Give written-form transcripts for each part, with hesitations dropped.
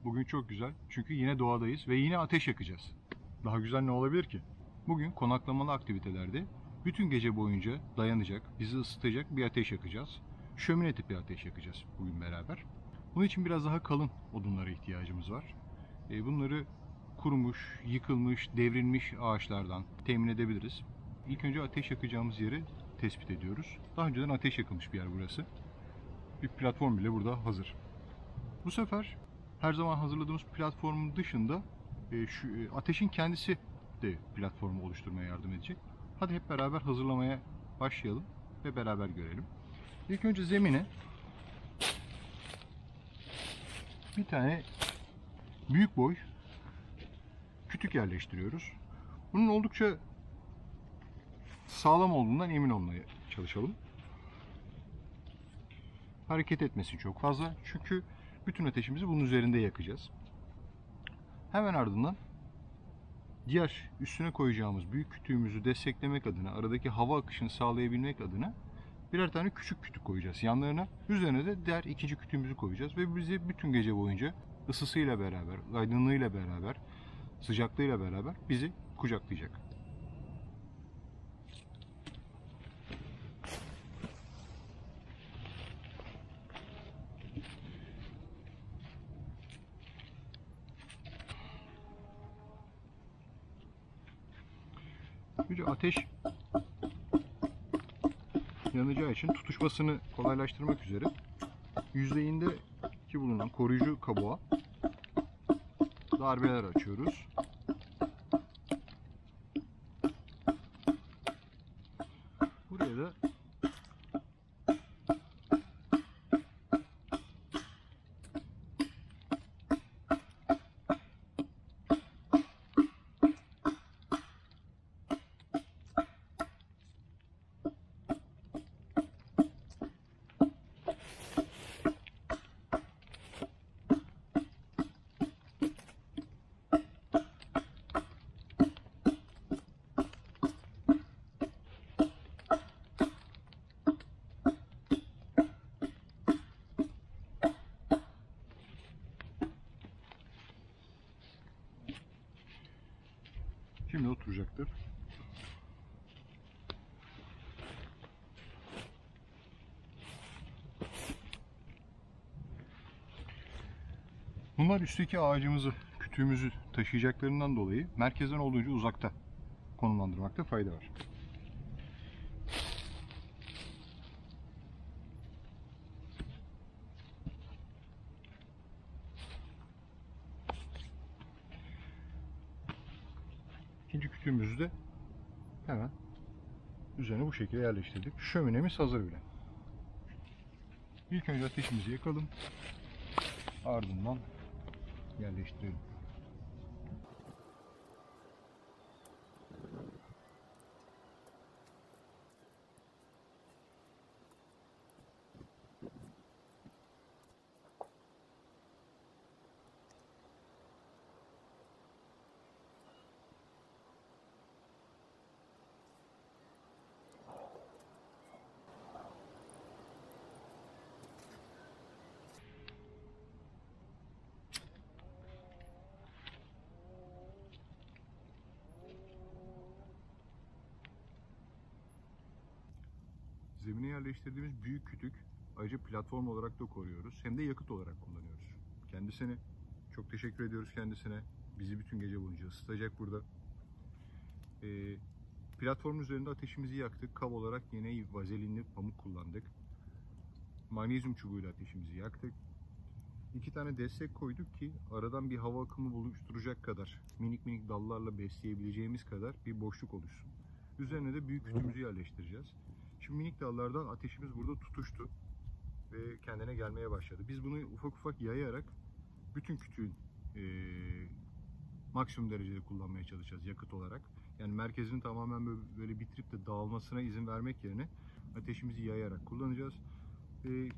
Bugün çok güzel çünkü yine doğadayız ve yine ateş yakacağız. Daha güzel ne olabilir ki? Bugün konaklamalı aktivitelerde bütün gece boyunca dayanacak, bizi ısıtacak bir ateş yakacağız. Şömine tipi ateş yakacağız bugün beraber. Bunun için biraz daha kalın odunlara ihtiyacımız var. Bunları kurumuş, yıkılmış, devrilmiş ağaçlardan temin edebiliriz. İlk önce ateş yakacağımız yeri tespit ediyoruz. Daha önceden ateş yakılmış bir yer burası. Bir platform bile burada hazır. Bu sefer her zaman hazırladığımız platformun dışında ateşin kendisi de platformu oluşturmaya yardım edecek. Hadi hep beraber hazırlamaya başlayalım ve beraber görelim. İlk önce zemine bir tane büyük boy kütük yerleştiriyoruz. Bunun oldukça sağlam olduğundan emin olmaya çalışalım. Hareket etmesin çok fazla çünkü bütün ateşimizi bunun üzerinde yakacağız. Hemen ardından diğer üstüne koyacağımız büyük kütüğümüzü desteklemek adına, aradaki hava akışını sağlayabilmek adına birer tane küçük kütük koyacağız yanlarına. Üzerine de diğer ikinci kütüğümüzü koyacağız ve bizi bütün gece boyunca ısısıyla beraber, aydınlığıyla beraber, sıcaklığıyla beraber bizi kucaklayacak. Önce ateş yanacağı için tutuşmasını kolaylaştırmak üzere yüzeyinde bulunan koruyucu kabuğa darbeler açıyoruz. Buraya da şimdi oturacaktır. Bunlar üstteki ağacımızı, kütüğümüzü taşıyacaklarından dolayı merkezden olduğunca uzakta konumlandırmakta fayda var. İkinci kütüğümüzü de hemen üzerine bu şekilde yerleştirdik. Şöminemiz hazır bile. İlk önce ateşimizi yakalım. Ardından yerleştirelim. Zemine yerleştirdiğimiz büyük kütük ayrıca platform olarak da koruyoruz. Hem de yakıt olarak kullanıyoruz. Kendisine çok teşekkür ediyoruz kendisine. Bizi bütün gece boyunca ısıtacak burada. Platformun üzerinde ateşimizi yaktık. Kav olarak yine vazelinli pamuk kullandık. Magnezyum çubuğuyla ateşimizi yaktık. 2 tane destek koyduk ki aradan bir hava akımı oluşturacak kadar, minik minik dallarla besleyebileceğimiz kadar bir boşluk oluşsun. Üzerine de büyük kütüğümüzü yerleştireceğiz. Şimdi minik dallardan ateşimiz burada tutuştu ve kendine gelmeye başladı. Biz bunu ufak ufak yayarak bütün kütüğün maksimum derecede kullanmaya çalışacağız yakıt olarak. Yani merkezini tamamen böyle bitirip de dağılmasına izin vermek yerine ateşimizi yayarak kullanacağız.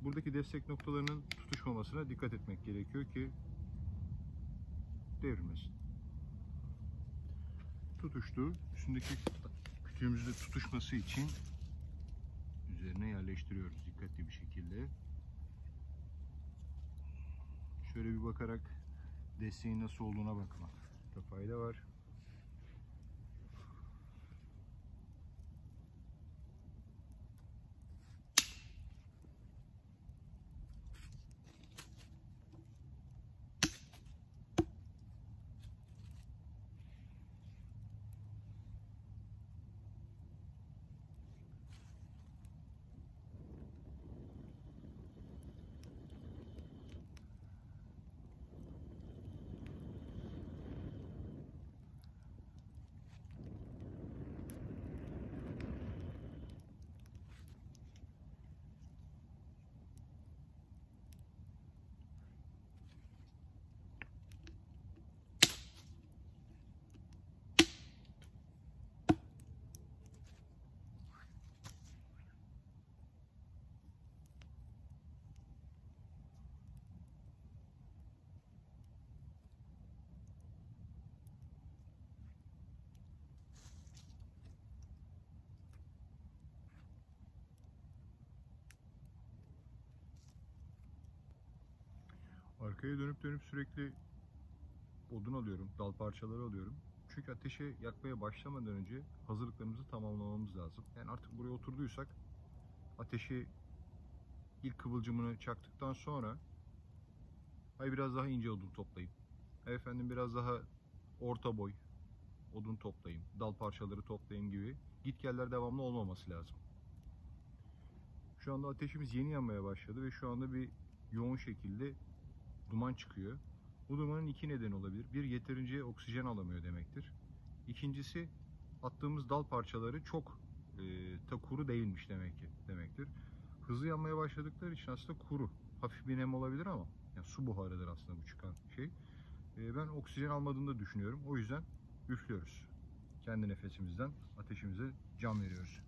Buradaki destek noktalarının tutuşmamasına dikkat etmek gerekiyor ki devrilmesin. Tutuştu. Üstündeki kütüğümüzde tutuşması için üzerine yerleştiriyoruz dikkatli bir şekilde. Şöyle bir bakarak desteğin nasıl olduğuna bakmakta fayda var. Arkaya dönüp dönüp sürekli odun alıyorum, dal parçaları alıyorum. Çünkü ateşe yakmaya başlamadan önce hazırlıklarımızı tamamlamamız lazım. Yani artık buraya oturduysak ateşi ilk kıvılcımını çaktıktan sonra biraz daha ince odun toplayayım. Efendim biraz daha orta boy odun toplayayım, dal parçaları toplayayım gibi gitgeller devamlı olmaması lazım. Şu anda ateşimiz yeni yanmaya başladı ve şu anda bir yoğun şekilde duman çıkıyor. Bu dumanın iki nedeni olabilir. Bir, yeterince oksijen alamıyor demektir. İkincisi, attığımız dal parçaları çok kuru değilmiş demektir. Hızlı yanmaya başladıkları için aslında kuru. Hafif bir nem olabilir ama yani su buharıdır aslında bu çıkan şey. Ben oksijen almadığını da düşünüyorum. O yüzden üflüyoruz. Kendi nefesimizden ateşimize can veriyoruz.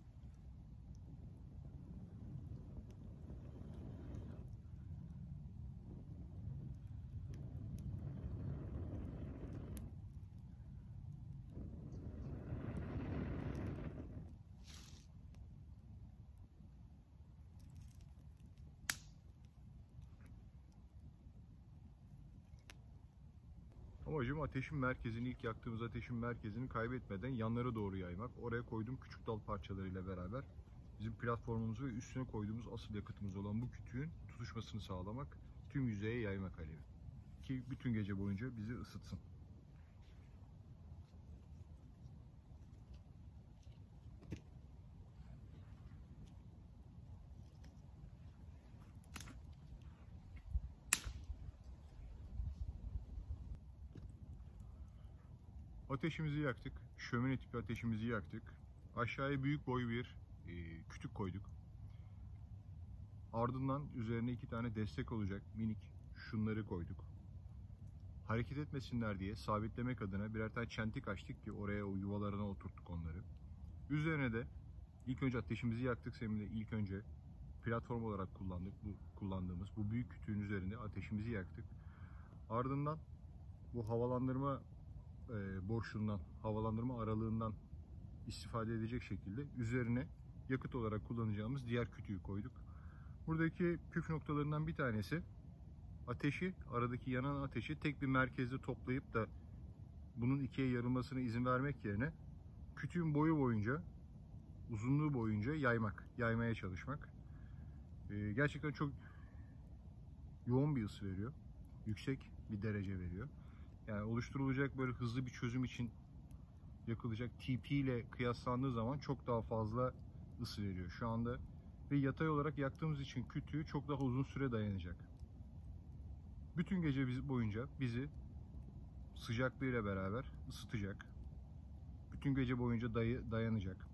Amacım ateşin merkezini, ilk yaktığımız ateşin merkezini kaybetmeden yanlara doğru yaymak. Oraya koyduğum küçük dal parçalarıyla beraber bizim platformumuzu ve üstüne koyduğumuz asıl yakıtımız olan bu kütüğün tutuşmasını sağlamak, tüm yüzeye yaymak alevi. Ki bütün gece boyunca bizi ısıtsın. Ateşimizi yaktık. Şömine tipi ateşimizi yaktık. Aşağıya büyük boy bir kütük koyduk. Ardından üzerine 2 tane destek olacak minik şunları koyduk. Hareket etmesinler diye sabitlemek adına birer tane çentik açtık ki oraya o yuvalarına oturttuk onları. Üzerine de ilk önce ateşimizi yaktık. Seninle ilk önce platform olarak kullandığımız bu büyük kütüğün üzerinde ateşimizi yaktık. Ardından bu havalandırma boşluğundan, havalandırma aralığından istifade edecek şekilde üzerine yakıt olarak kullanacağımız diğer kütüğü koyduk. Buradaki püf noktalarından bir tanesi ateşi, aradaki yanan ateşi tek bir merkezde toplayıp da bunun ikiye yarılmasına izin vermek yerine kütüğün boyu boyunca, uzunluğu boyunca yaymaya çalışmak. Gerçekten çok yoğun bir ısı veriyor. Yüksek bir derece veriyor. Yani oluşturulacak böyle hızlı bir çözüm için yakılacak TP ile kıyaslandığı zaman çok daha fazla ısı veriyor şu anda. Ve yatay olarak yaktığımız için kütüğü çok daha uzun süre dayanacak. Bütün gece boyunca bizi sıcaklığıyla beraber ısıtacak. Bütün gece boyunca dayanacak.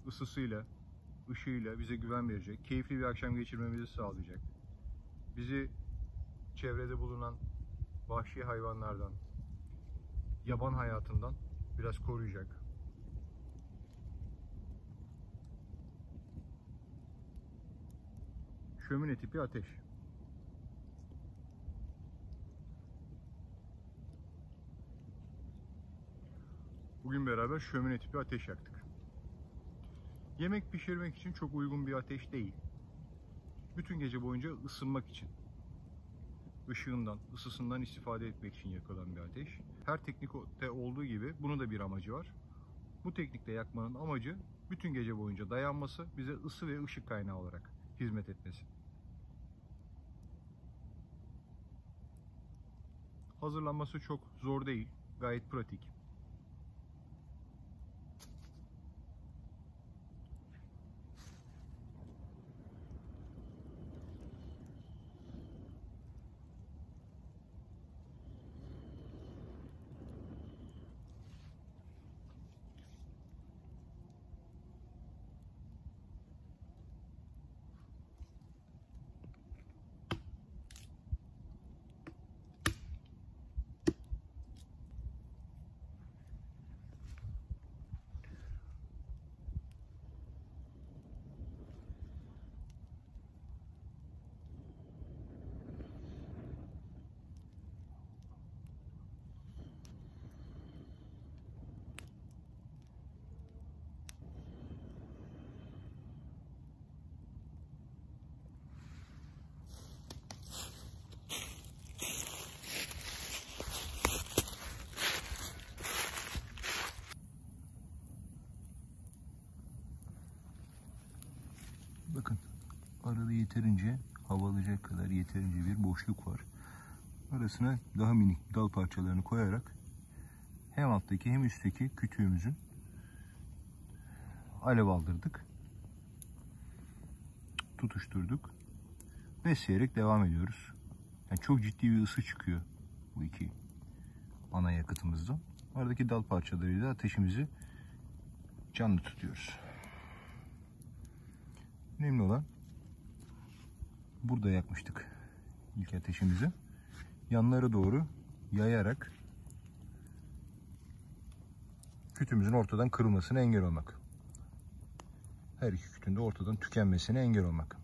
Isısıyla, ışığıyla bize güven verecek. Keyifli bir akşam geçirmemizi sağlayacak. Bizi çevrede bulunan vahşi hayvanlardan, yaban hayatından biraz koruyacak. Şömine tipi ateş. Bugün beraber şömine tipi ateş yaktık. Yemek pişirmek için çok uygun bir ateş değil. Bütün gece boyunca ısınmak için. ışığından, ısısından istifade etmek için yakılan bir ateş. Her teknikte olduğu gibi bunun da bir amacı var. Bu teknikte yakmanın amacı bütün gece boyunca dayanması, bize ısı ve ışık kaynağı olarak hizmet etmesi. Hazırlanması çok zor değil, gayet pratik. Bakın, arada yeterince hava alacak kadar yeterince bir boşluk var. Arasına daha minik dal parçalarını koyarak hem alttaki hem üstteki kütüğümüzün alev aldırdık. Tutuşturduk. Besleyerek devam ediyoruz. Yani çok ciddi bir ısı çıkıyor bu iki ana yakıtımızdan. Aradaki dal parçalarıyla ateşimizi canlı tutuyoruz. Önemli olan, burada yakmıştık ilk ateşimizi. Yanlara doğru yayarak kütüğümüzün ortadan kırılmasına engel olmak. Her iki kütüğün de ortadan tükenmesine engel olmak.